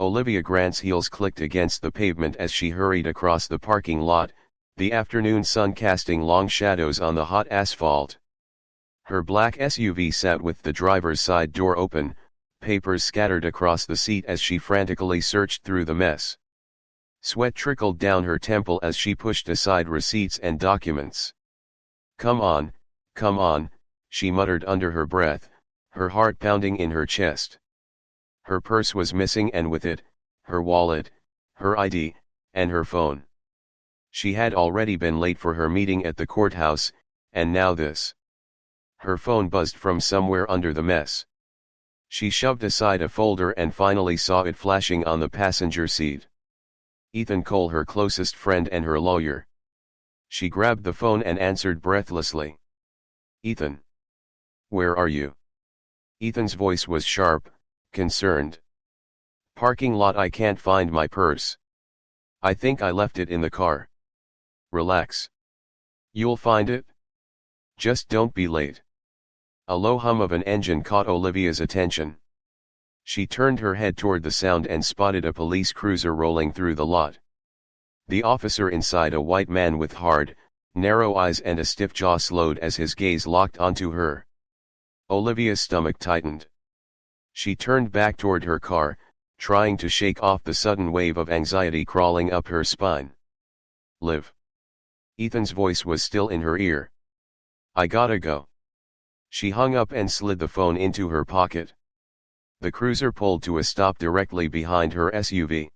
Olivia Grant's heels clicked against the pavement as she hurried across the parking lot, the afternoon sun casting long shadows on the hot asphalt. Her black SUV sat with the driver's side door open, papers scattered across the seat as she frantically searched through the mess. Sweat trickled down her temple as she pushed aside receipts and documents. "Come on, she muttered under her breath, her heart pounding in her chest. Her purse was missing, and with it, her wallet, her ID, and her phone. She had already been late for her meeting at the courthouse, and now this. Her phone buzzed from somewhere under the mess. She shoved aside a folder and finally saw it flashing on the passenger seat. Ethan Cole, her closest friend and her lawyer. She grabbed the phone and answered breathlessly. "Ethan. Where are you?" Ethan's voice was sharp, concerned. "Parking lot. I can't find my purse. I think I left it in the car." "Relax. You'll find it. Just don't be late." A low hum of an engine caught Olivia's attention. She turned her head toward the sound and spotted a police cruiser rolling through the lot. The officer inside, a white man with hard, narrow eyes and a stiff jaw, slowed as his gaze locked onto her. Olivia's stomach tightened. She turned back toward her car, trying to shake off the sudden wave of anxiety crawling up her spine. "Liv." Ethan's voice was still in her ear. "I gotta go." She hung up and slid the phone into her pocket. The cruiser pulled to a stop directly behind her SUV.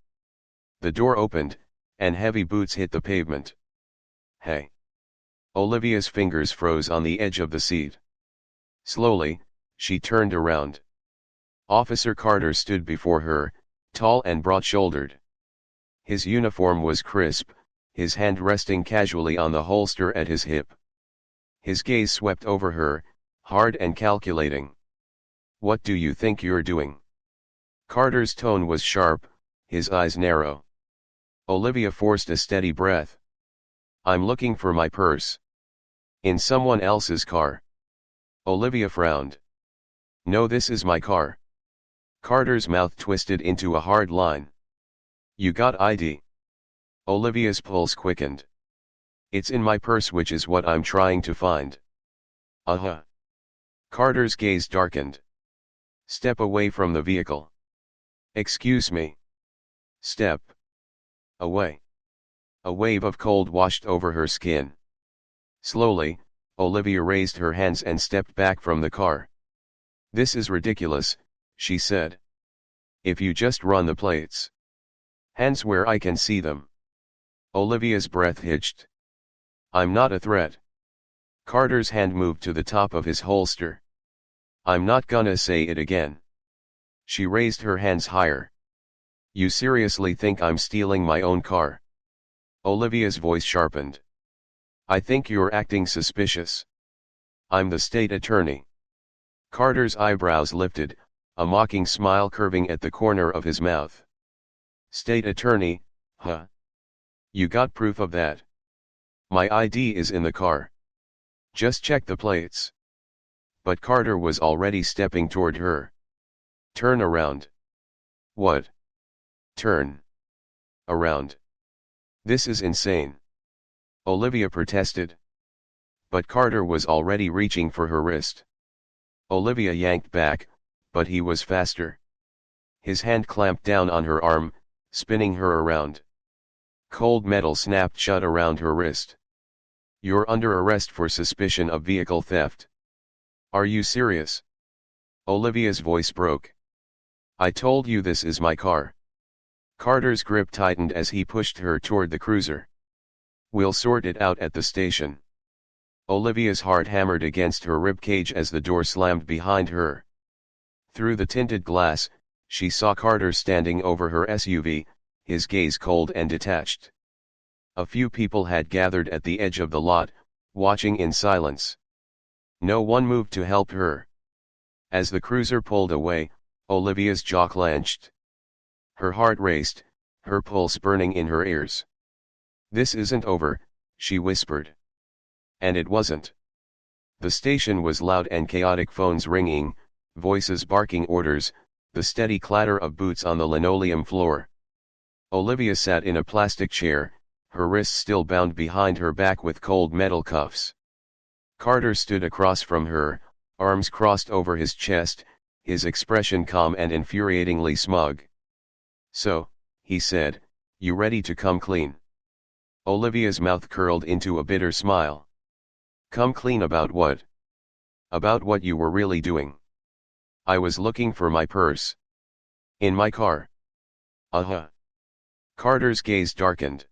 The door opened, and heavy boots hit the pavement. "Hey." Olivia's fingers froze on the edge of the seat. Slowly, she turned around. Officer Carter stood before her, tall and broad-shouldered. His uniform was crisp, his hand resting casually on the holster at his hip. His gaze swept over her, hard and calculating. "What do you think you're doing?" Carter's tone was sharp, his eyes narrow. Olivia forced a steady breath. "I'm looking for my purse." "In someone else's car." Olivia frowned. "No, this is my car." Carter's mouth twisted into a hard line. "You got ID?" Olivia's pulse quickened. "It's in my purse, which is what I'm trying to find." "Uh-huh." Carter's gaze darkened. "Step away from the vehicle." "Excuse me." "Step away." A wave of cold washed over her skin. Slowly, Olivia raised her hands and stepped back from the car. "This is ridiculous," she said. "If you just run the plates." "Hands where I can see them." Olivia's breath hitched. "I'm not a threat." Carter's hand moved to the top of his holster. "I'm not gonna say it again." She raised her hands higher. "You seriously think I'm stealing my own car?" Olivia's voice sharpened. "I think you're acting suspicious." "I'm the state attorney." Carter's eyebrows lifted, a mocking smile curving at the corner of his mouth. "State attorney, huh? You got proof of that?" "My ID is in the car. Just check the plates." But Carter was already stepping toward her. "Turn around." "What?" "Turn around. This is insane." Olivia protested. But Carter was already reaching for her wrist. Olivia yanked back, but he was faster. His hand clamped down on her arm, spinning her around. Cold metal snapped shut around her wrist. "You're under arrest for suspicion of vehicle theft." "Are you serious?" Olivia's voice broke. "I told you this is my car." Carter's grip tightened as he pushed her toward the cruiser. "We'll sort it out at the station." Olivia's heart hammered against her ribcage as the door slammed behind her. Through the tinted glass, she saw Carter standing over her SUV, his gaze cold and detached. A few people had gathered at the edge of the lot, watching in silence. No one moved to help her. As the cruiser pulled away, Olivia's jaw clenched. Her heart raced, her pulse burning in her ears. "This isn't over," she whispered. And it wasn't. The station was loud and chaotic, phones ringing, voices barking orders, the steady clatter of boots on the linoleum floor. Olivia sat in a plastic chair, her wrists still bound behind her back with cold metal cuffs. Carter stood across from her, arms crossed over his chest, his expression calm and infuriatingly smug. "So," he said, "you ready to come clean?" Olivia's mouth curled into a bitter smile. "Come clean about what?" "About what you were really doing." "I was looking for my purse." "In my car." "Uh-huh." Carter's gaze darkened.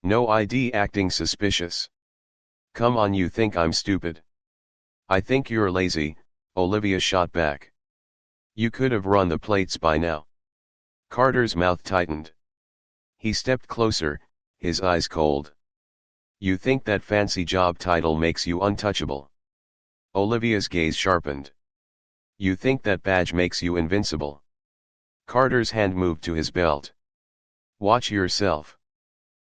"No ID, acting suspicious." "Come on, you think I'm stupid?" "I think you're lazy," Olivia shot back. "You could have run the plates by now." Carter's mouth tightened. He stepped closer, his eyes cold. "You think that fancy job title makes you untouchable?" Olivia's gaze sharpened. "You think that badge makes you invincible?" Carter's hand moved to his belt. "Watch yourself."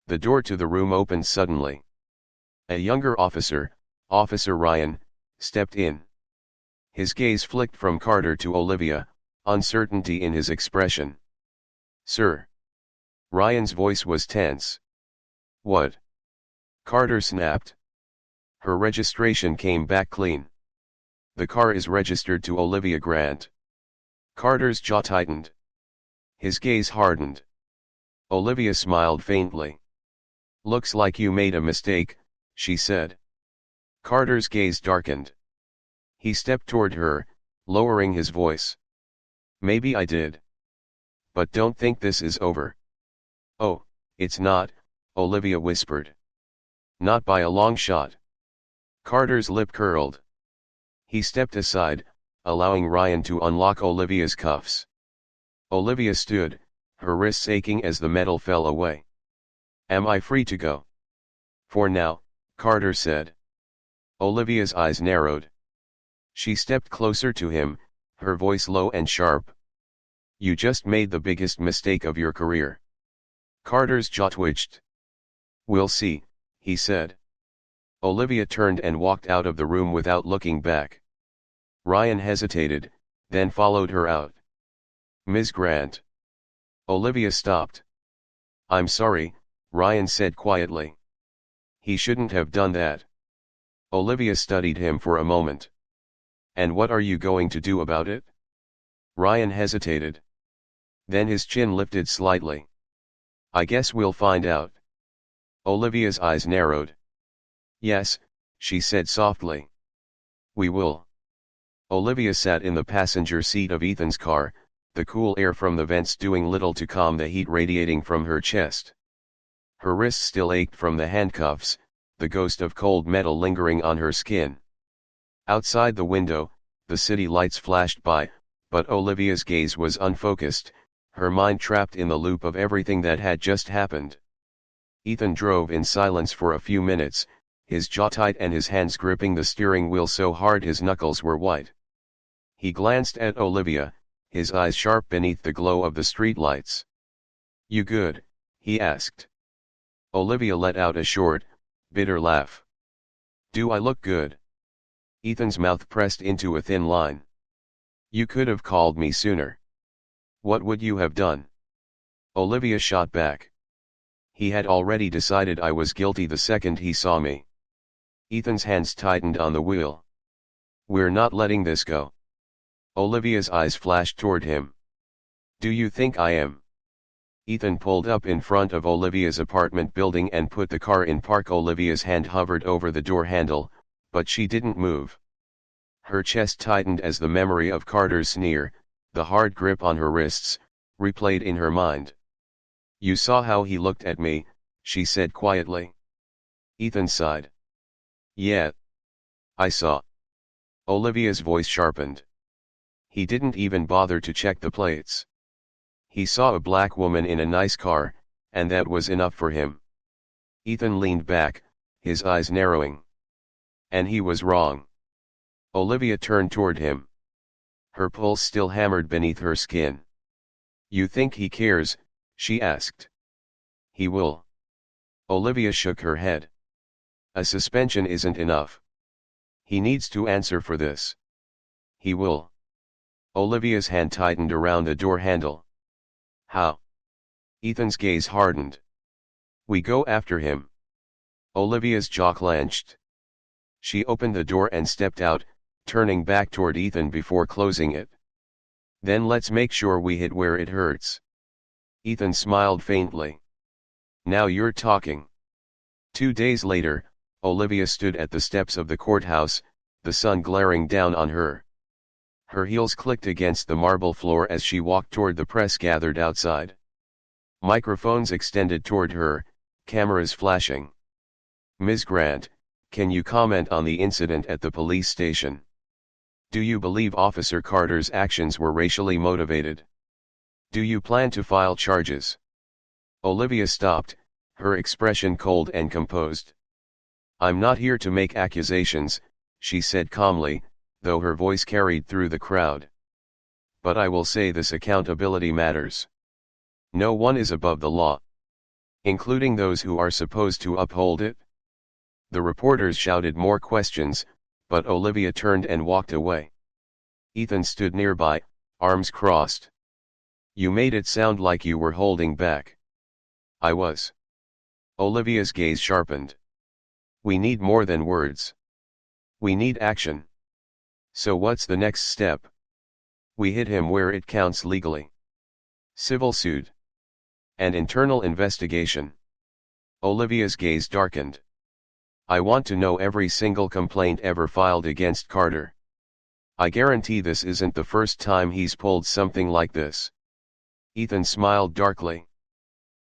The door to the room opened suddenly. A younger officer, Officer Ryan, stepped in. His gaze flicked from Carter to Olivia, uncertainty in his expression. "Sir." Ryan's voice was tense. "What?" Carter snapped. Her registration came back clean. "The car is registered to Olivia Grant." Carter's jaw tightened. His gaze hardened. Olivia smiled faintly. "Looks like you made a mistake," she said. Carter's gaze darkened. He stepped toward her, lowering his voice. "Maybe I did. But don't think this is over." "Oh, it's not," Olivia whispered. "Not by a long shot." Carter's lip curled. He stepped aside, allowing Ryan to unlock Olivia's cuffs. Olivia stood, her wrists aching as the metal fell away. "Am I free to go?" "For now," Carter said. Olivia's eyes narrowed. She stepped closer to him, her voice low and sharp. "You just made the biggest mistake of your career." Carter's jaw twitched. "We'll see," he said. Olivia turned and walked out of the room without looking back. Ryan hesitated, then followed her out. "Ms. Grant." Olivia stopped. "I'm sorry," Ryan said quietly. "He shouldn't have done that." Olivia studied him for a moment. "And what are you going to do about it?" Ryan hesitated. Then his chin lifted slightly. "I guess we'll find out." Olivia's eyes narrowed. "Yes," she said softly. "We will." Olivia sat in the passenger seat of Ethan's car, the cool air from the vents doing little to calm the heat radiating from her chest. Her wrists still ached from the handcuffs, the ghost of cold metal lingering on her skin. Outside the window, the city lights flashed by, but Olivia's gaze was unfocused, her mind trapped in the loop of everything that had just happened. Ethan drove in silence for a few minutes, his jaw tight and his hands gripping the steering wheel so hard his knuckles were white. He glanced at Olivia, his eyes sharp beneath the glow of the streetlights. "You good?" he asked. Olivia let out a short, bitter laugh. "Do I look good?" Ethan's mouth pressed into a thin line. "You could have called me sooner." "What would you have done?" Olivia shot back. "He had already decided I was guilty the second he saw me." Ethan's hands tightened on the wheel. "We're not letting this go." Olivia's eyes flashed toward him. "Do you think I am?" Ethan pulled up in front of Olivia's apartment building and put the car in park. Olivia's hand hovered over the door handle, but she didn't move. Her chest tightened as the memory of Carter's sneer, the hard grip on her wrists, replayed in her mind. "You saw how he looked at me," she said quietly. Ethan sighed. "Yeah. I saw." Olivia's voice sharpened. "He didn't even bother to check the plates. He saw a black woman in a nice car, and that was enough for him." Ethan leaned back, his eyes narrowing. "And he was wrong." Olivia turned toward him. Her pulse still hammered beneath her skin. "You think he cares?" she asked. "He will." Olivia shook her head. "A suspension isn't enough. He needs to answer for this." "He will." Olivia's hand tightened around the door handle. How? Ethan's gaze hardened. We go after him. Olivia's jaw clenched. She opened the door and stepped out, turning back toward Ethan before closing it. Then let's make sure we hit where it hurts. Ethan smiled faintly. Now you're talking. 2 days later, Olivia stood at the steps of the courthouse, the sun glaring down on her. Her heels clicked against the marble floor as she walked toward the press gathered outside. Microphones extended toward her, cameras flashing. Ms. Grant, can you comment on the incident at the police station? Do you believe Officer Carter's actions were racially motivated? Do you plan to file charges? Olivia stopped, her expression cold and composed. I'm not here to make accusations, she said calmly, though her voice carried through the crowd. But I will say this: accountability matters. No one is above the law, including those who are supposed to uphold it. The reporters shouted more questions, but Olivia turned and walked away. Ethan stood nearby, arms crossed. You made it sound like you were holding back. I was. Olivia's gaze sharpened. We need more than words. We need action. So what's the next step? We hit him where it counts legally. Civil suit. An internal investigation. Olivia's gaze darkened. I want to know every single complaint ever filed against Carter. I guarantee this isn't the first time he's pulled something like this. Ethan smiled darkly.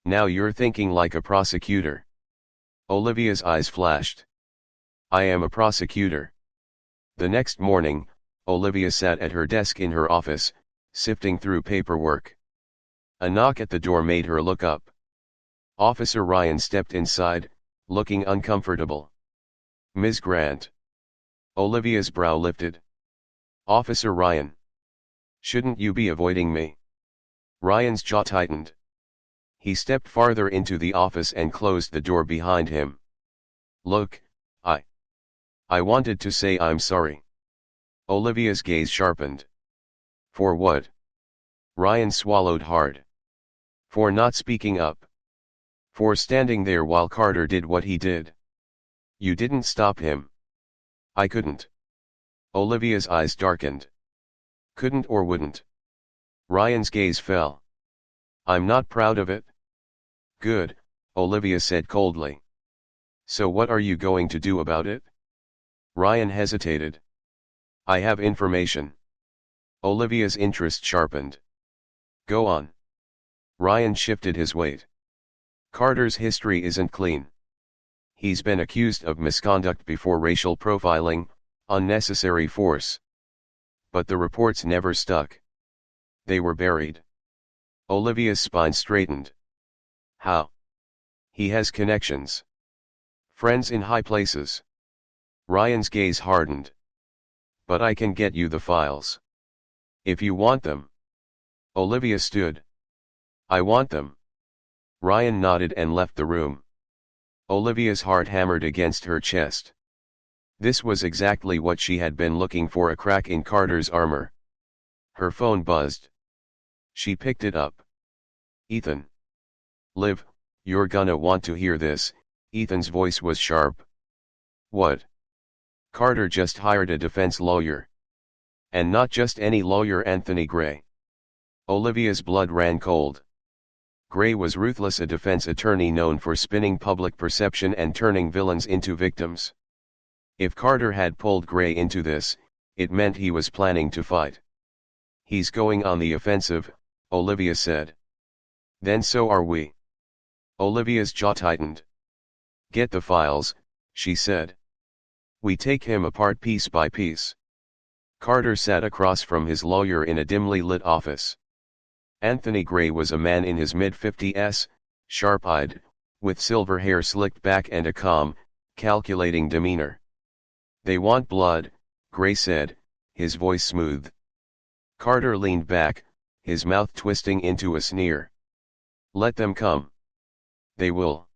Now you're thinking like a prosecutor. Olivia's eyes flashed. I am a prosecutor. The next morning, Olivia sat at her desk in her office, sifting through paperwork. A knock at the door made her look up. Officer Ryan stepped inside, looking uncomfortable. Ms. Grant. Olivia's brow lifted. Officer Ryan. Shouldn't you be avoiding me? Ryan's jaw tightened. He stepped farther into the office and closed the door behind him. Look, I wanted to say I'm sorry. Olivia's gaze sharpened. For what? Ryan swallowed hard. For not speaking up. For standing there while Carter did what he did. You didn't stop him. I couldn't. Olivia's eyes darkened. Couldn't or wouldn't? Ryan's gaze fell. I'm not proud of it. Good, Olivia said coldly. So what are you going to do about it? Ryan hesitated. I have information. Olivia's interest sharpened. Go on. Ryan shifted his weight. Carter's history isn't clean. He's been accused of misconduct before: racial profiling, unnecessary force. But the reports never stuck. They were buried. Olivia's spine straightened. How? He has connections. Friends in high places. Ryan's gaze hardened. But I can get you the files. If you want them. Olivia stood. I want them. Ryan nodded and left the room. Olivia's heart hammered against her chest. This was exactly what she had been looking for: a crack in Carter's armor. Her phone buzzed. She picked it up. Ethan. Liv, you're gonna want to hear this. Ethan's voice was sharp. What? Carter just hired a defense lawyer. And not just any lawyer: Anthony Gray. Olivia's blood ran cold. Gray was ruthless, a defense attorney known for spinning public perception and turning villains into victims. If Carter had pulled Gray into this, it meant he was planning to fight. He's going on the offensive, Olivia said. Then so are we. Olivia's jaw tightened. Get the files, she said. We take him apart piece by piece. Carter sat across from his lawyer in a dimly lit office. Anthony Gray was a man in his mid-50s, sharp-eyed, with silver hair slicked back and a calm, calculating demeanor. They want blood, Gray said, his voice smooth. Carter leaned back, his mouth twisting into a sneer. Let them come. They will.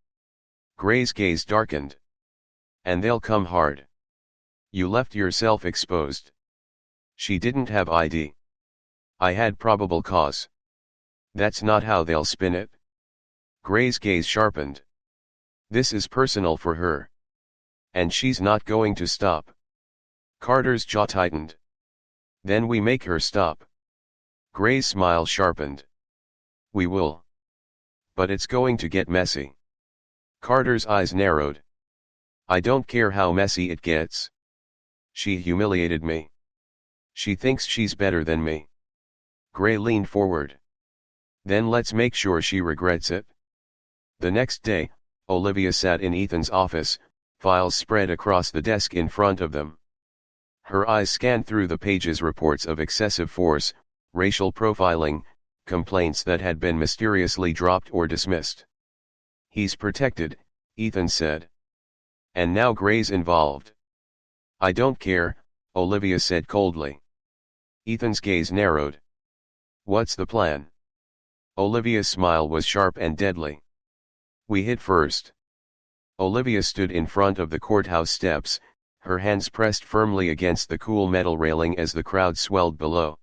Gray's gaze darkened. And they'll come hard. You left yourself exposed. She didn't have ID. I had probable cause. That's not how they'll spin it. Gray's gaze sharpened. This is personal for her. And she's not going to stop. Carter's jaw tightened. Then we make her stop. Gray's smile sharpened. We will. But it's going to get messy. Carter's eyes narrowed. I don't care how messy it gets. She humiliated me. She thinks she's better than me. Gray leaned forward. Then let's make sure she regrets it. The next day, Olivia sat in Ethan's office, files spread across the desk in front of them. Her eyes scanned through the pages, reports of excessive force, racial profiling, complaints that had been mysteriously dropped or dismissed. He's protected, Ethan said. And now Gray's involved. I don't care, Olivia said coldly. Ethan's gaze narrowed. What's the plan? Olivia's smile was sharp and deadly. We hit first. Olivia stood in front of the courthouse steps, her hands pressed firmly against the cool metal railing as the crowd swelled below.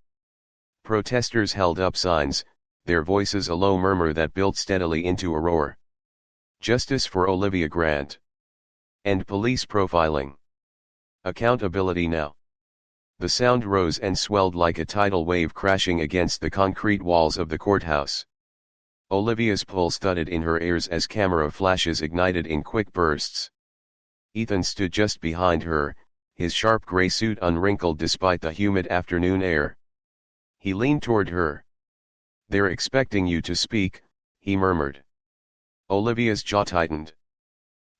Protesters held up signs, their voices a low murmur that built steadily into a roar. Justice for Olivia Grant. End police profiling. Accountability now. The sound rose and swelled like a tidal wave crashing against the concrete walls of the courthouse. Olivia's pulse thudded in her ears as camera flashes ignited in quick bursts. Ethan stood just behind her, his sharp gray suit unwrinkled despite the humid afternoon air. He leaned toward her. They're expecting you to speak, he murmured. Olivia's jaw tightened.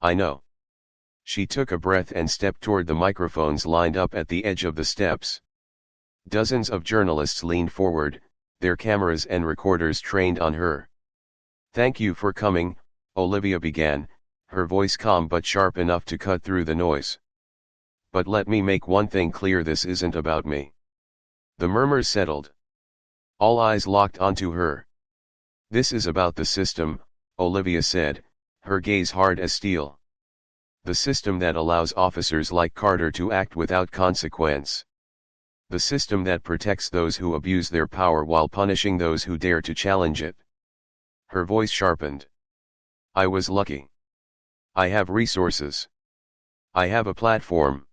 I know. She took a breath and stepped toward the microphones lined up at the edge of the steps. Dozens of journalists leaned forward, their cameras and recorders trained on her. Thank you for coming, Olivia began, her voice calm but sharp enough to cut through the noise. But let me make one thing clear, this isn't about me. The murmurs settled. All eyes locked onto her. This is about the system, Olivia said, her gaze hard as steel. The system that allows officers like Carter to act without consequence. The system that protects those who abuse their power while punishing those who dare to challenge it. Her voice sharpened. I was lucky. I have resources. I have a platform.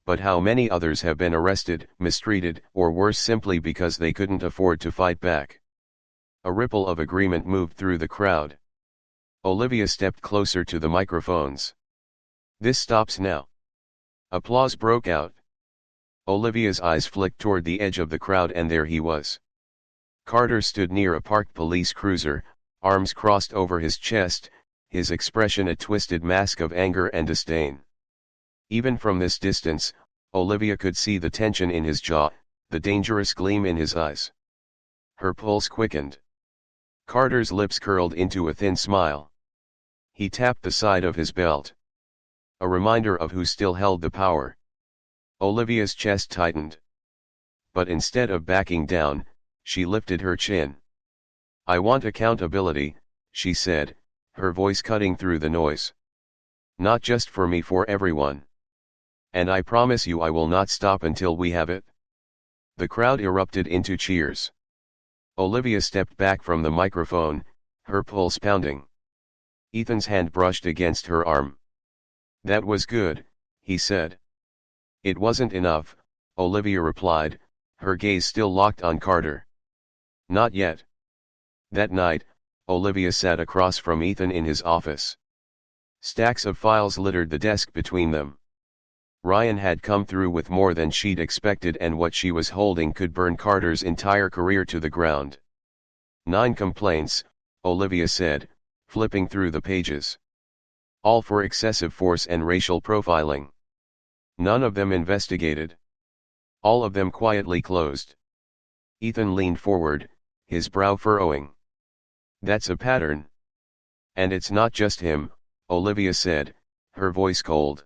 But how many others have been arrested, mistreated, or worse simply because they couldn't afford to fight back? A ripple of agreement moved through the crowd. Olivia stepped closer to the microphones. This stops now. Applause broke out. Olivia's eyes flicked toward the edge of the crowd and there he was. Carter stood near a parked police cruiser, arms crossed over his chest, his expression a twisted mask of anger and disdain. Even from this distance, Olivia could see the tension in his jaw, the dangerous gleam in his eyes. Her pulse quickened. Carter's lips curled into a thin smile. He tapped the side of his belt. A reminder of who still held the power. Olivia's chest tightened. But instead of backing down, she lifted her chin. I want accountability, she said, her voice cutting through the noise. Not just for me, for everyone. And I promise you I will not stop until we have it. The crowd erupted into cheers. Olivia stepped back from the microphone, her pulse pounding. Ethan's hand brushed against her arm. That was good, he said. It wasn't enough, Olivia replied, her gaze still locked on Carter. Not yet. That night, Olivia sat across from Ethan in his office. Stacks of files littered the desk between them. Ryan had come through with more than she'd expected, and what she was holding could burn Carter's entire career to the ground. 9 complaints, Olivia said, flipping through the pages. All for excessive force and racial profiling. None of them investigated. All of them quietly closed. Ethan leaned forward, his brow furrowing. That's a pattern. And it's not just him, Olivia said, her voice cold.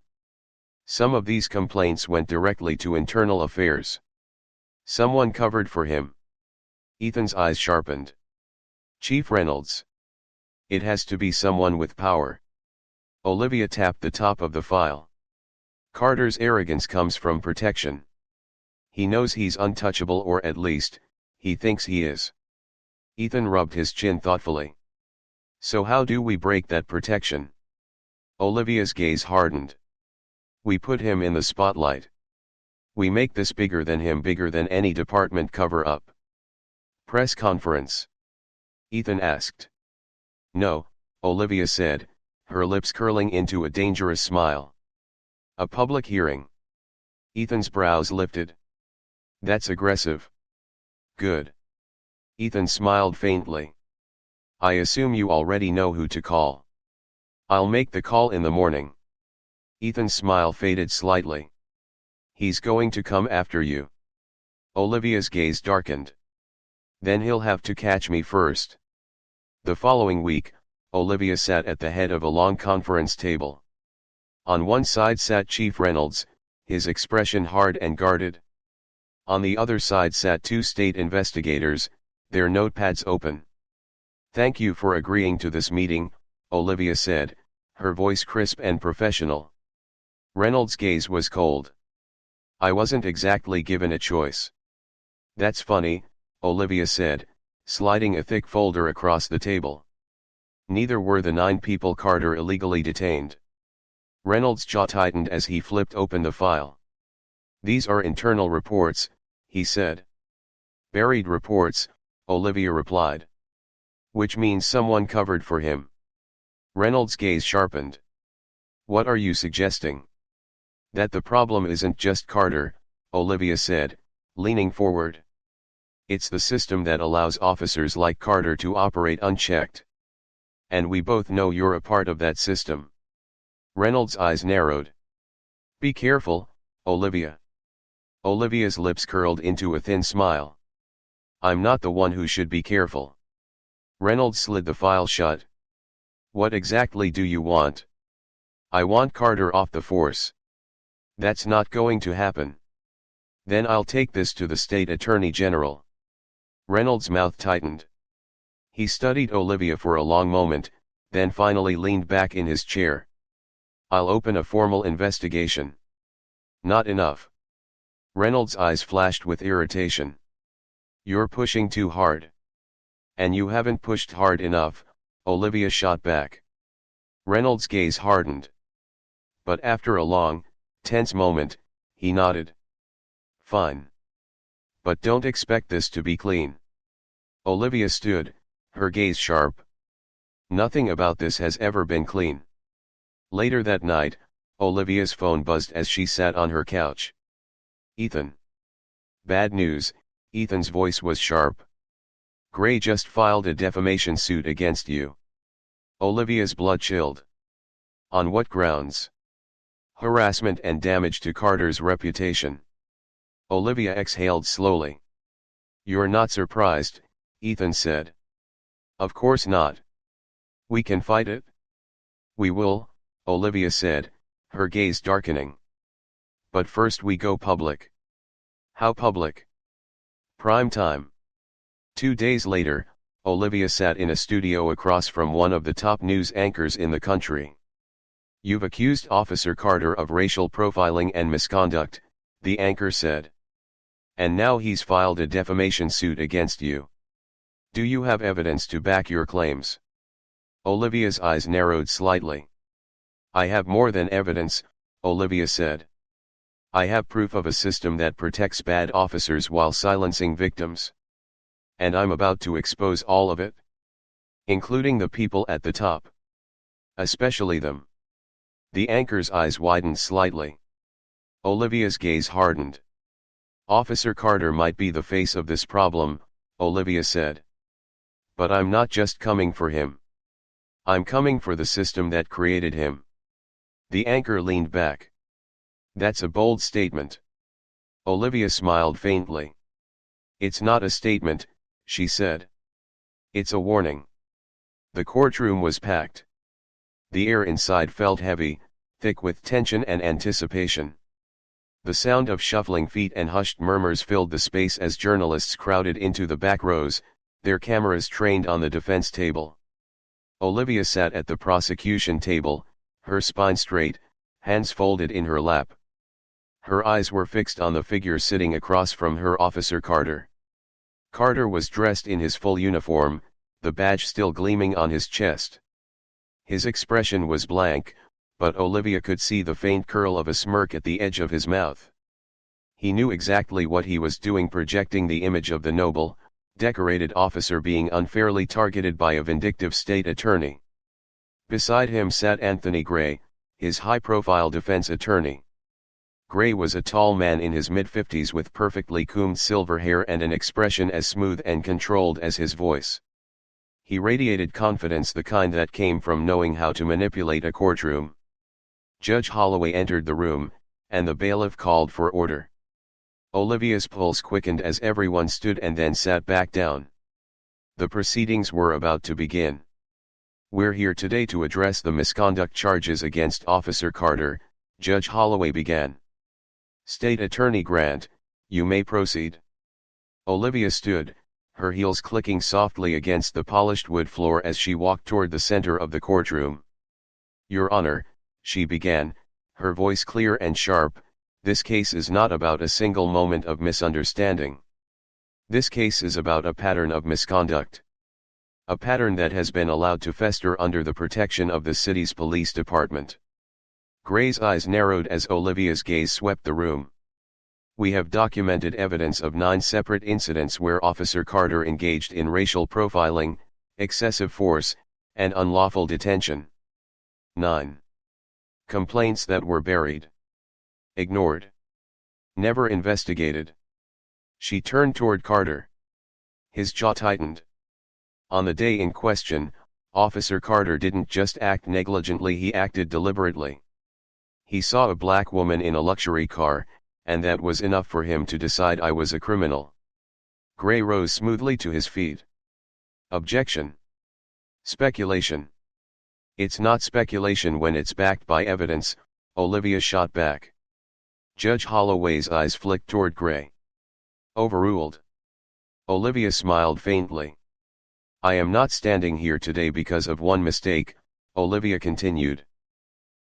Some of these complaints went directly to internal affairs. Someone covered for him. Ethan's eyes sharpened. Chief Reynolds. It has to be someone with power. Olivia tapped the top of the file. Carter's arrogance comes from protection. He knows he's untouchable, or at least, he thinks he is. Ethan rubbed his chin thoughtfully. So how do we break that protection? Olivia's gaze hardened. We put him in the spotlight. We make this bigger than him, bigger than any department cover-up. Press conference? Ethan asked. No, Olivia said, her lips curling into a dangerous smile. A public hearing. Ethan's brows lifted. That's aggressive. Good. Ethan smiled faintly. I assume you already know who to call. I'll make the call in the morning. Ethan's smile faded slightly. He's going to come after you. Olivia's gaze darkened. Then he'll have to catch me first. The following week, Olivia sat at the head of a long conference table. On one side sat Chief Reynolds, his expression hard and guarded. On the other side sat two state investigators, their notepads open. Thank you for agreeing to this meeting, Olivia said, her voice crisp and professional. Reynolds' gaze was cold. I wasn't exactly given a choice. That's funny, Olivia said, sliding a thick folder across the table. Neither were the 9 people Carter illegally detained. Reynolds' jaw tightened as he flipped open the file. These are internal reports, he said. Buried reports, Olivia replied. Which means someone covered for him. Reynolds' gaze sharpened. What are you suggesting? That the problem isn't just Carter, Olivia said, leaning forward. It's the system that allows officers like Carter to operate unchecked. And we both know you're a part of that system. Reynolds' eyes narrowed. Be careful, Olivia. Olivia's lips curled into a thin smile. I'm not the one who should be careful. Reynolds slid the file shut. What exactly do you want? I want Carter off the force. That's not going to happen. Then I'll take this to the state attorney general. Reynolds' mouth tightened. He studied Olivia for a long moment, then finally leaned back in his chair. I'll open a formal investigation. Not enough. Reynolds' eyes flashed with irritation. You're pushing too hard. And you haven't pushed hard enough, Olivia shot back. Reynolds' gaze hardened. But after a long, tense moment, he nodded. Fine. But don't expect this to be clean. Olivia stood, her gaze sharp. Nothing about this has ever been clean. Later that night, Olivia's phone buzzed as she sat on her couch. Ethan. Bad news, Ethan's voice was sharp. Gray just filed a defamation suit against you. Olivia's blood chilled. On what grounds? Harassment and damage to Carter's reputation. Olivia exhaled slowly. You're not surprised, Ethan said. Of course not. We can fight it. We will, Olivia said, her gaze darkening. But first we go public. How public? Prime time. 2 days later, Olivia sat in a studio across from one of the top news anchors in the country. You've accused Officer Carter of racial profiling and misconduct, the anchor said. And now he's filed a defamation suit against you. Do you have evidence to back your claims? Olivia's eyes narrowed slightly. I have more than evidence, Olivia said. I have proof of a system that protects bad officers while silencing victims. And I'm about to expose all of it. Including the people at the top. Especially them. The anchor's eyes widened slightly. Olivia's gaze hardened. Officer Carter might be the face of this problem, Olivia said. But I'm not just coming for him. I'm coming for the system that created him. The anchor leaned back. That's a bold statement. Olivia smiled faintly. It's not a statement, she said. It's a warning. The courtroom was packed. The air inside felt heavy, thick with tension and anticipation. The sound of shuffling feet and hushed murmurs filled the space as journalists crowded into the back rows, their cameras trained on the defense table. Olivia sat at the prosecution table, her spine straight, hands folded in her lap. Her eyes were fixed on the figure sitting across from her, Officer Carter. Carter was dressed in his full uniform, the badge still gleaming on his chest. His expression was blank, but Olivia could see the faint curl of a smirk at the edge of his mouth. He knew exactly what he was doing, projecting the image of the noble, decorated officer being unfairly targeted by a vindictive state attorney. Beside him sat Anthony Gray, his high-profile defense attorney. Gray was a tall man in his mid-50s with perfectly combed silver hair and an expression as smooth and controlled as his voice. He radiated confidence, the kind that came from knowing how to manipulate a courtroom. Judge Holloway entered the room, and the bailiff called for order. Olivia's pulse quickened as everyone stood and then sat back down. The proceedings were about to begin. "We're here today to address the misconduct charges against Officer Carter," Judge Holloway began. "State Attorney Grant, you may proceed." Olivia stood, her heels clicking softly against the polished wood floor as she walked toward the center of the courtroom. "Your Honor," she began, her voice clear and sharp, "this case is not about a single moment of misunderstanding. This case is about a pattern of misconduct. A pattern that has been allowed to fester under the protection of the city's police department." Gray's eyes narrowed as Olivia's gaze swept the room. "We have documented evidence of 9 separate incidents where Officer Carter engaged in racial profiling, excessive force, and unlawful detention. 9 complaints that were buried, ignored, never investigated." She turned toward Carter. His jaw tightened. On the day in question, Officer Carter didn't just act negligently, he acted deliberately. He saw a black woman in a luxury car, and that was enough for him to decide I was a criminal. Gray rose smoothly to his feet. "Objection. Speculation." "It's not speculation when it's backed by evidence," Olivia shot back. Judge Holloway's eyes flicked toward Gray. "Overruled." Olivia smiled faintly. "I am not standing here today because of one mistake," Olivia continued.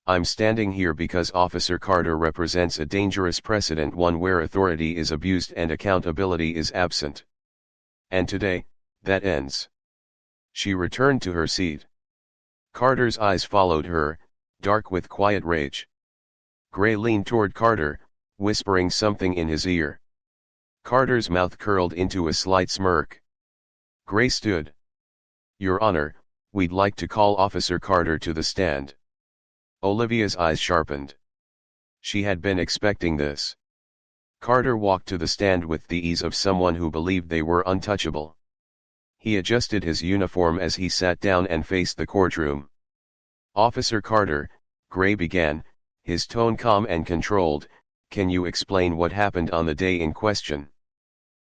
"I'm standing here because Officer Carter represents a dangerous precedent, one where authority is abused and accountability is absent. And today, that ends." She returned to her seat. Carter's eyes followed her, dark with quiet rage. Gray leaned toward Carter, whispering something in his ear. Carter's mouth curled into a slight smirk. Gray stood. "Your Honor, we'd like to call Officer Carter to the stand." Olivia's eyes sharpened. She had been expecting this. Carter walked to the stand with the ease of someone who believed they were untouchable. He adjusted his uniform as he sat down and faced the courtroom. "Officer Carter," Gray began, his tone calm and controlled, "can you explain what happened on the day in question?"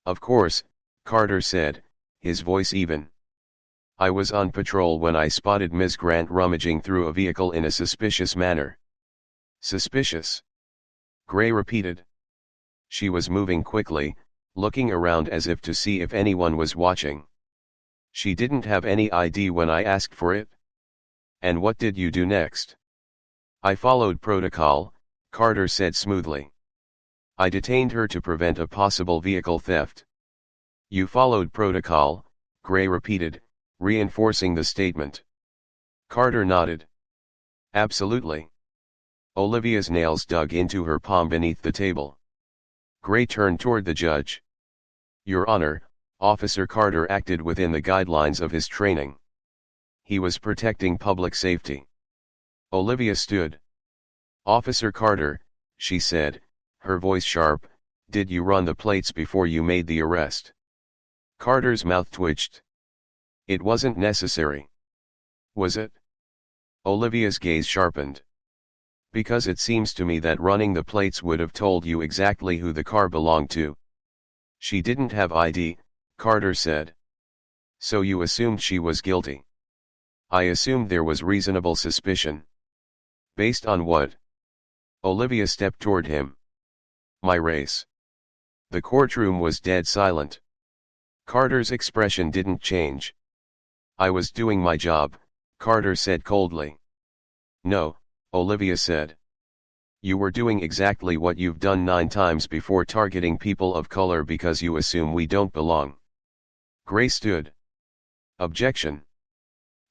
"Of course," Carter said, his voice even. "I was on patrol when I spotted Ms. Grant rummaging through a vehicle in a suspicious manner." "Suspicious?" Gray repeated. "She was moving quickly, looking around as if to see if anyone was watching. She didn't have any ID when I asked for it." "And what did you do next?" "I followed protocol," Carter said smoothly. "I detained her to prevent a possible vehicle theft." "You followed protocol," Gray repeated, reinforcing the statement. Carter nodded. "Absolutely." Olivia's nails dug into her palm beneath the table. Gray turned toward the judge. "Your Honor, Officer Carter acted within the guidelines of his training. He was protecting public safety." Olivia stood. "Officer Carter," she said, her voice sharp, "did you run the plates before you made the arrest?" Carter's mouth twitched. "It wasn't necessary." "Was it?" Olivia's gaze sharpened. "Because it seems to me that running the plates would have told you exactly who the car belonged to." "She didn't have ID," Carter said. "So you assumed she was guilty?" "I assumed there was reasonable suspicion." "Based on what?" Olivia stepped toward him. "My race." The courtroom was dead silent. Carter's expression didn't change. "I was doing my job," Carter said coldly. "No," Olivia said. "You were doing exactly what you've done 9 times before, targeting people of color because you assume we don't belong." Gray stood. Objection.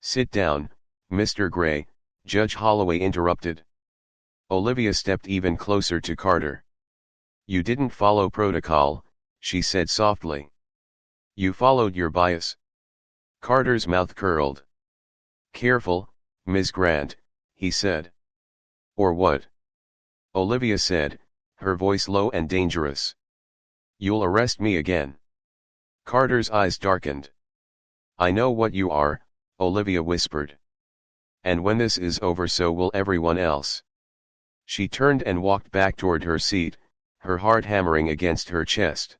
Sit down, Mr. Gray, Judge Holloway interrupted. Olivia stepped even closer to Carter. You didn't follow protocol, she said softly. You followed your bias. Carter's mouth curled. Careful, Ms. Grant, he said. Or what? Olivia said, her voice low and dangerous. You'll arrest me again. Carter's eyes darkened. I know what you are, Olivia whispered. And when this is over, so will everyone else. She turned and walked back toward her seat, her heart hammering against her chest.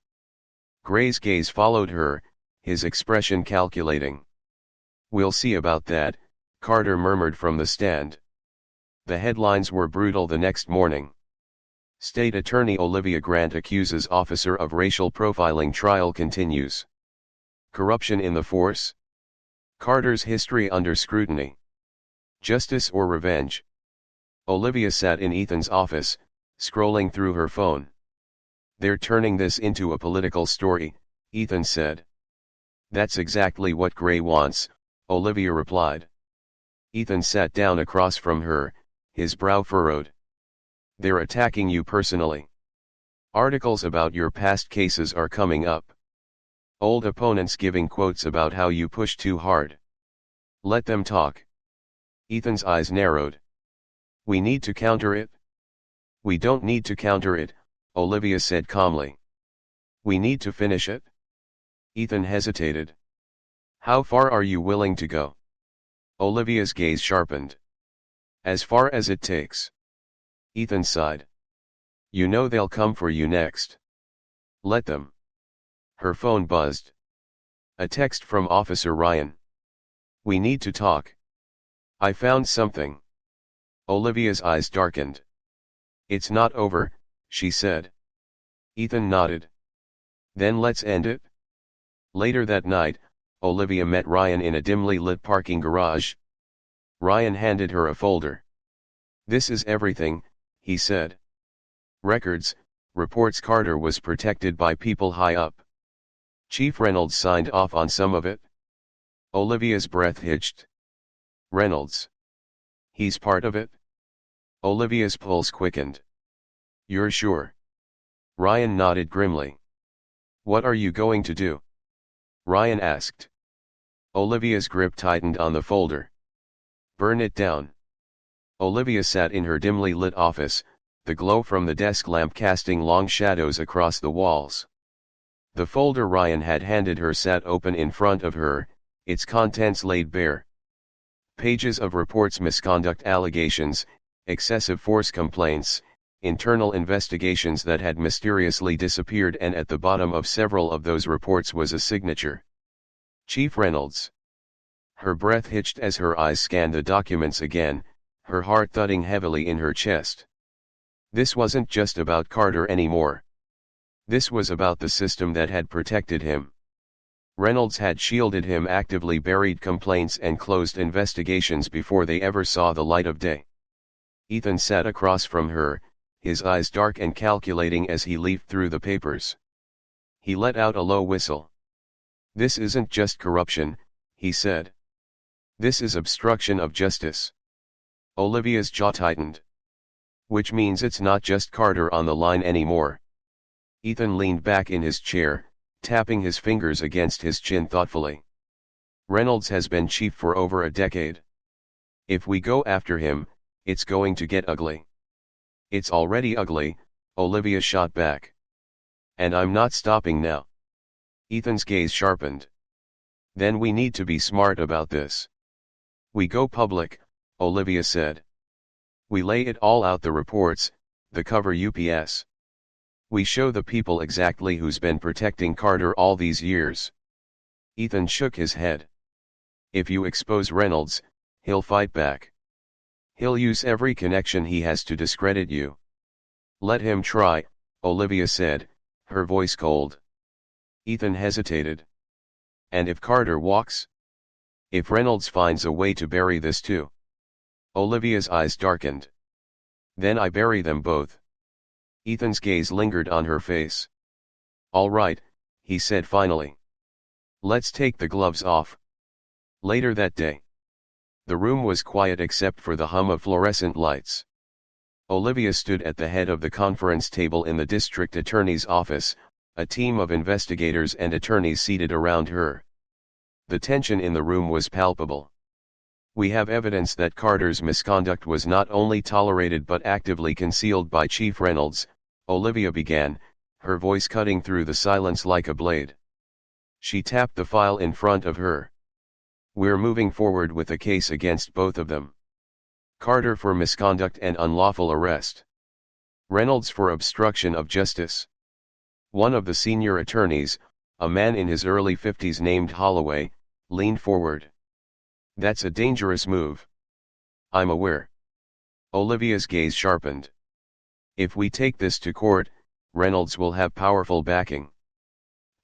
Gray's gaze followed her, his expression calculating. We'll see about that, Carter murmured from the stand. The headlines were brutal the next morning. State Attorney Olivia Grant accuses officer of racial profiling. Trial continues. Corruption in the force? Carter's history under scrutiny. Justice or revenge? Olivia sat in Ethan's office, scrolling through her phone. They're turning this into a political story, Ethan said. That's exactly what Gray wants, Olivia replied. Ethan sat down across from her, his brow furrowed. They're attacking you personally. Articles about your past cases are coming up. Old opponents giving quotes about how you push too hard. Let them talk. Ethan's eyes narrowed. We need to counter it. We don't need to counter it, Olivia said calmly. We need to finish it. Ethan hesitated. How far are you willing to go? Olivia's gaze sharpened. As far as it takes. Ethan sighed. You know they'll come for you next. Let them. Her phone buzzed. A text from Officer Ryan. We need to talk. I found something. Olivia's eyes darkened. It's not over, she said. Ethan nodded. Then let's end it. Later that night, Olivia met Ryan in a dimly lit parking garage. Ryan handed her a folder. This is everything, he said. Records, reports. Carter was protected by people high up. Chief Reynolds signed off on some of it. Olivia's breath hitched. Reynolds. He's part of it? Olivia's pulse quickened. You're sure? Ryan nodded grimly. What are you going to do? Ryan asked. Olivia's grip tightened on the folder. Burn it down. Olivia sat in her dimly lit office, the glow from the desk lamp casting long shadows across the walls. The folder Ryan had handed her sat open in front of her, its contents laid bare. Pages of reports, misconduct allegations, excessive force complaints, internal investigations that had mysteriously disappeared, and at the bottom of several of those reports was a signature. Chief Reynolds. Her breath hitched as her eyes scanned the documents again, her heart thudding heavily in her chest. This wasn't just about Carter anymore. This was about the system that had protected him. Reynolds had shielded him, actively buried complaints and closed investigations before they ever saw the light of day. Ethan sat across from her, his eyes dark and calculating as he leafed through the papers. He let out a low whistle. This isn't just corruption, he said. This is obstruction of justice. Olivia's jaw tightened. Which means it's not just Carter on the line anymore. Ethan leaned back in his chair, tapping his fingers against his chin thoughtfully. Reynolds has been chief for over a decade. If we go after him, it's going to get ugly. It's already ugly, Olivia shot back. And I'm not stopping now. Ethan's gaze sharpened. Then we need to be smart about this. We go public, Olivia said. We lay it all out, the reports, the cover UPS. We show the people exactly who's been protecting Carter all these years. Ethan shook his head. If you expose Reynolds, he'll fight back. He'll use every connection he has to discredit you. Let him try, Olivia said, her voice cold. Ethan hesitated. And if Carter walks? If Reynolds finds a way to bury this too? Olivia's eyes darkened. Then I bury them both. Ethan's gaze lingered on her face. All right, he said finally. Let's take the gloves off. Later that day. The room was quiet except for the hum of fluorescent lights. Olivia stood at the head of the conference table in the district attorney's office, a team of investigators and attorneys seated around her. The tension in the room was palpable. We have evidence that Carter's misconduct was not only tolerated but actively concealed by Chief Reynolds, Olivia began, her voice cutting through the silence like a blade. She tapped the file in front of her. We're moving forward with a case against both of them. Carter for misconduct and unlawful arrest. Reynolds for obstruction of justice. One of the senior attorneys, a man in his early 50s named Holloway, leaned forward. That's a dangerous move. I'm aware. Olivia's gaze sharpened. If we take this to court, Reynolds will have powerful backing.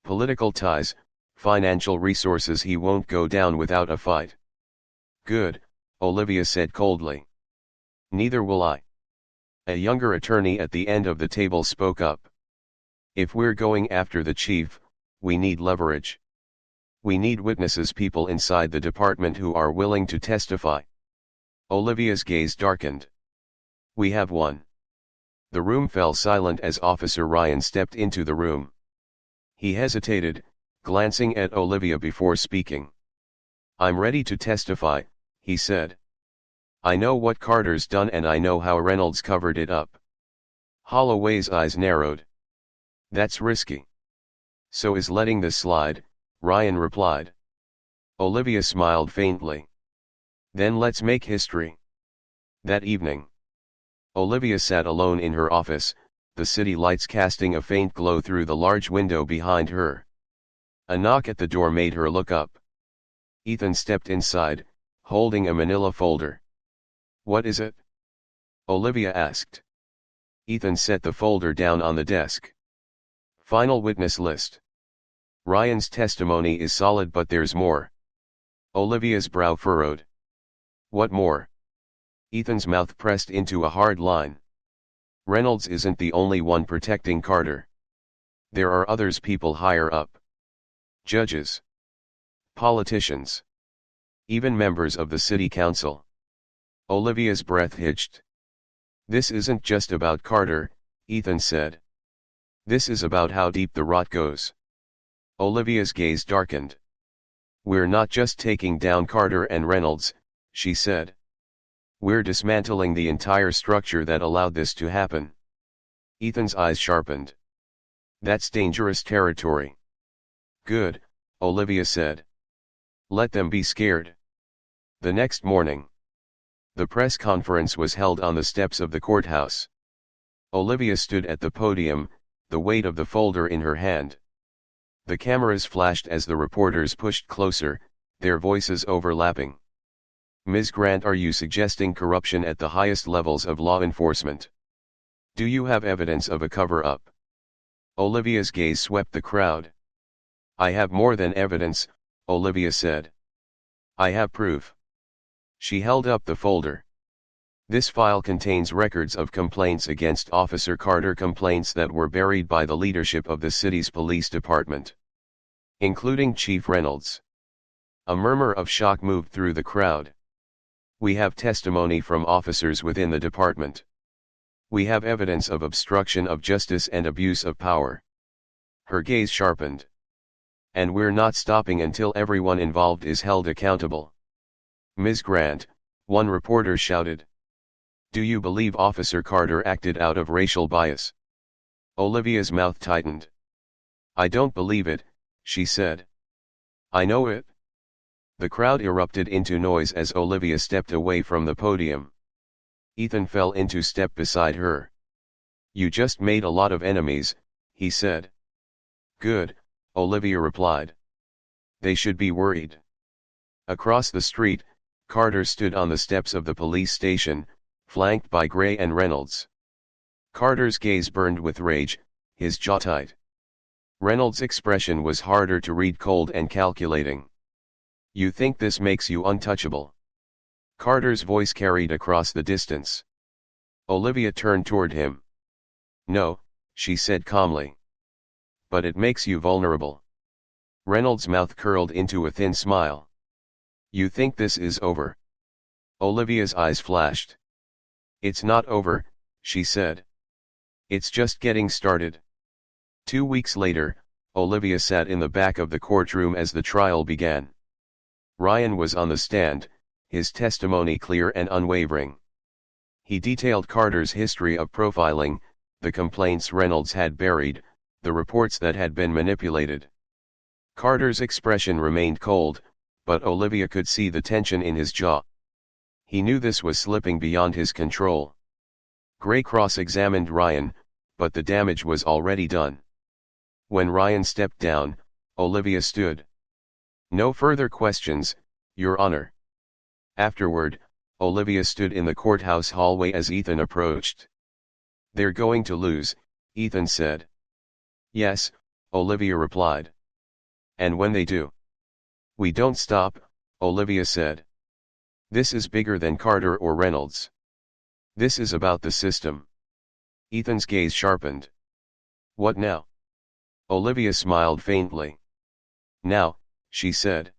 Political ties, financial resources. He won't go down without a fight. Good, Olivia said coldly. Neither will I. A younger attorney at the end of the table spoke up. If we're going after the chief, we need leverage. We need witnesses, people inside the department who are willing to testify. Olivia's gaze darkened. We have one. The room fell silent as Officer Ryan stepped into the room. He hesitated, glancing at Olivia before speaking. I'm ready to testify, he said. I know what Carter's done and I know how Reynolds covered it up. Holloway's eyes narrowed. That's risky. So is letting this slide, Ryan replied. Olivia smiled faintly. Then let's make history. That evening, Olivia sat alone in her office, the city lights casting a faint glow through the large window behind her. A knock at the door made her look up. Ethan stepped inside, holding a manila folder. What is it? Olivia asked. Ethan set the folder down on the desk. Final witness list. Ryan's testimony is solid, but there's more. Olivia's brow furrowed. What more? Ethan's mouth pressed into a hard line. Reynolds isn't the only one protecting Carter. There are others, people higher up. Judges. Politicians. Even members of the city council. Olivia's breath hitched. This isn't just about Carter, Ethan said. This is about how deep the rot goes. Olivia's gaze darkened. We're not just taking down Carter and Reynolds, she said. We're dismantling the entire structure that allowed this to happen. Ethan's eyes sharpened. That's dangerous territory. Good, Olivia said. Let them be scared. The next morning, the press conference was held on the steps of the courthouse. Olivia stood at the podium, the weight of the folder in her hand. The cameras flashed as the reporters pushed closer, their voices overlapping. Ms. Grant, are you suggesting corruption at the highest levels of law enforcement? Do you have evidence of a cover-up? Olivia's gaze swept the crowd. I have more than evidence, Olivia said. I have proof. She held up the folder. This file contains records of complaints against Officer Carter, complaints that were buried by the leadership of the city's police department, including Chief Reynolds. A murmur of shock moved through the crowd. We have testimony from officers within the department. We have evidence of obstruction of justice and abuse of power. Her gaze sharpened. And we're not stopping until everyone involved is held accountable. Ms. Grant, one reporter shouted. Do you believe Officer Carter acted out of racial bias? Olivia's mouth tightened. I don't believe it, she said. I know it. The crowd erupted into noise as Olivia stepped away from the podium. Ethan fell into step beside her. You just made a lot of enemies, he said. Good, Olivia replied. They should be worried. Across the street, Carter stood on the steps of the police station, flanked by Gray and Reynolds. Carter's gaze burned with rage, his jaw tight. Reynolds' expression was harder to read, cold and calculating. You think this makes you untouchable? Carter's voice carried across the distance. Olivia turned toward him. No, she said calmly. But it makes you vulnerable. Reynolds' mouth curled into a thin smile. You think this is over? Olivia's eyes flashed. It's not over, she said. It's just getting started. 2 weeks later, Olivia sat in the back of the courtroom as the trial began. Ryan was on the stand, his testimony clear and unwavering. He detailed Carter's history of profiling, the complaints Reynolds had buried, the reports that had been manipulated. Carter's expression remained cold, but Olivia could see the tension in his jaw. He knew this was slipping beyond his control. Gray cross-examined Ryan, but the damage was already done. When Ryan stepped down, Olivia stood. No further questions, Your Honor. Afterward, Olivia stood in the courthouse hallway as Ethan approached. They're going to lose, Ethan said. Yes, Olivia replied. And when they do? We don't stop, Olivia said. This is bigger than Carter or Reynolds. This is about the system. Ethan's gaze sharpened. What now? Olivia smiled faintly. Now, she said.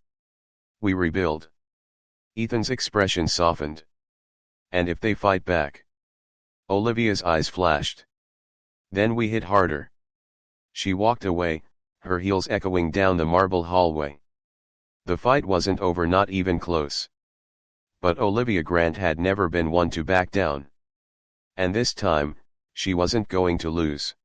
We rebuild. Ethan's expression softened. And if they fight back? Olivia's eyes flashed. Then we hit harder. She walked away, her heels echoing down the marble hallway. The fight wasn't over, not even close. But Olivia Grant had never been one to back down. And this time, she wasn't going to lose.